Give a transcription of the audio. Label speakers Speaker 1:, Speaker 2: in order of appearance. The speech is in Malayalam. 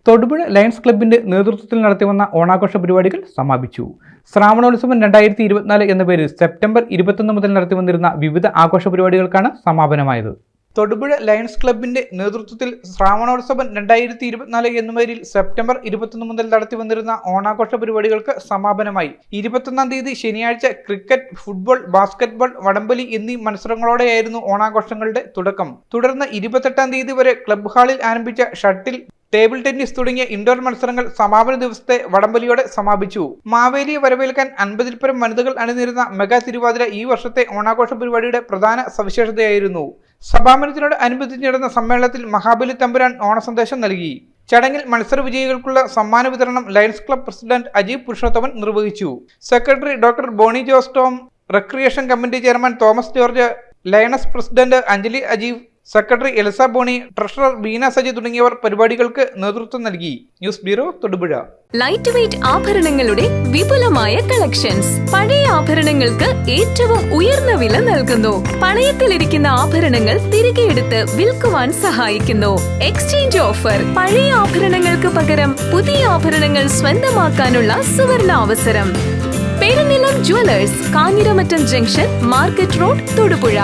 Speaker 1: തൊടുപുഴ ലയൺസ് ക്ലബിന്റെ നേതൃത്വത്തിൽ നടത്തിവന്ന ഓണാഘോഷ പരിപാടികൾ സമാപിച്ചു. ശ്രാവണോത്സവം 2024 എന്ന പേരിൽ സെപ്റ്റംബർ 21 മുതൽ നടത്തിവന്നിരുന്ന വിവിധ ആഘോഷ പരിപാടികൾക്കാണ് സമാപനമായത്. തൊടുപുഴ ലയൺസ് ക്ലബിന്റെ നേതൃത്വത്തിൽ ശ്രാവണോത്സവം 2024 എന്ന പേരിൽ സെപ്റ്റംബർ 21 മുതൽ നടത്തിവന്നിരുന്ന ഓണാഘോഷ പരിപാടികൾക്ക് സമാപനമായി. 21 തീയതി ശനിയാഴ്ച ക്രിക്കറ്റ്, ഫുട്ബോൾ, ബാസ്കറ്റ്ബോൾ, വടംവലി എന്നീ മത്സരങ്ങളോടെയായിരുന്നു ഓണാഘോഷങ്ങളുടെ തുടക്കം. തുടർന്ന് 28 തീയതി വരെ ക്ലബ് ഹാളിൽ ആരംഭിച്ച ഷട്ടിൽ, ടേബിൾ ടെന്നീസ് തുടങ്ങിയ ഇൻഡോർ മത്സരങ്ങൾ സമാപന ദിവസത്തെ വടംവലിയോടെ സമാപിച്ചു. മാവേലിയെ വരവേൽക്കാൻ 50-ൽ പരം വനിതകൾ അണിനിരുന്ന മെഗാ തിരുവാതിര ഈ വർഷത്തെ ഓണാഘോഷ പരിപാടിയുടെ പ്രധാന സവിശേഷതയായിരുന്നു. സമാപനത്തിനോട് അനുബന്ധിച്ച് നടന്ന സമ്മേളനത്തിൽ മഹാബലി തമ്പുരാൻ ഓണസന്ദേശം നൽകി. ചടങ്ങിൽ മത്സര വിജയികൾക്കുള്ള സമ്മാന വിതരണം Lions club president Ajeeb Purushothaman നിർവഹിച്ചു. Secretary doctor Boney Jose Tom, recreation committee chairman Thomas George, Lions president Anjali Ajeev, secretary Elsa Boney, treasurer Beena Saji തുടങ്ങിയവർ പരിപാടികൾക്ക് നേതൃത്വം നൽകി. News bureau, Thodupuzha.
Speaker 2: Light weight ആഭരണങ്ങളുടെ വിപുലമായ കളക്ഷൻസ്. പഴയ ആഭരണങ്ങൾക്ക് ഏറ്റവും ഉയർന്ന വില നൽകുന്നു. പണയത്തിലിരിക്കുന്ന ആഭരണങ്ങൾ തിരികെ എടുത്ത് വിൽക്കുവാൻ സഹായിക്കുന്നു. Exchange offer. പഴയ ആഭരണങ്ങൾക്ക് പകരം പുതിയ ആഭരണങ്ങൾ സ്വന്തമാക്കാനുള്ള സുവർണ അവസരം. Perunnilam jewellers, Kanjiramattam junction, market road, Thodupuzha.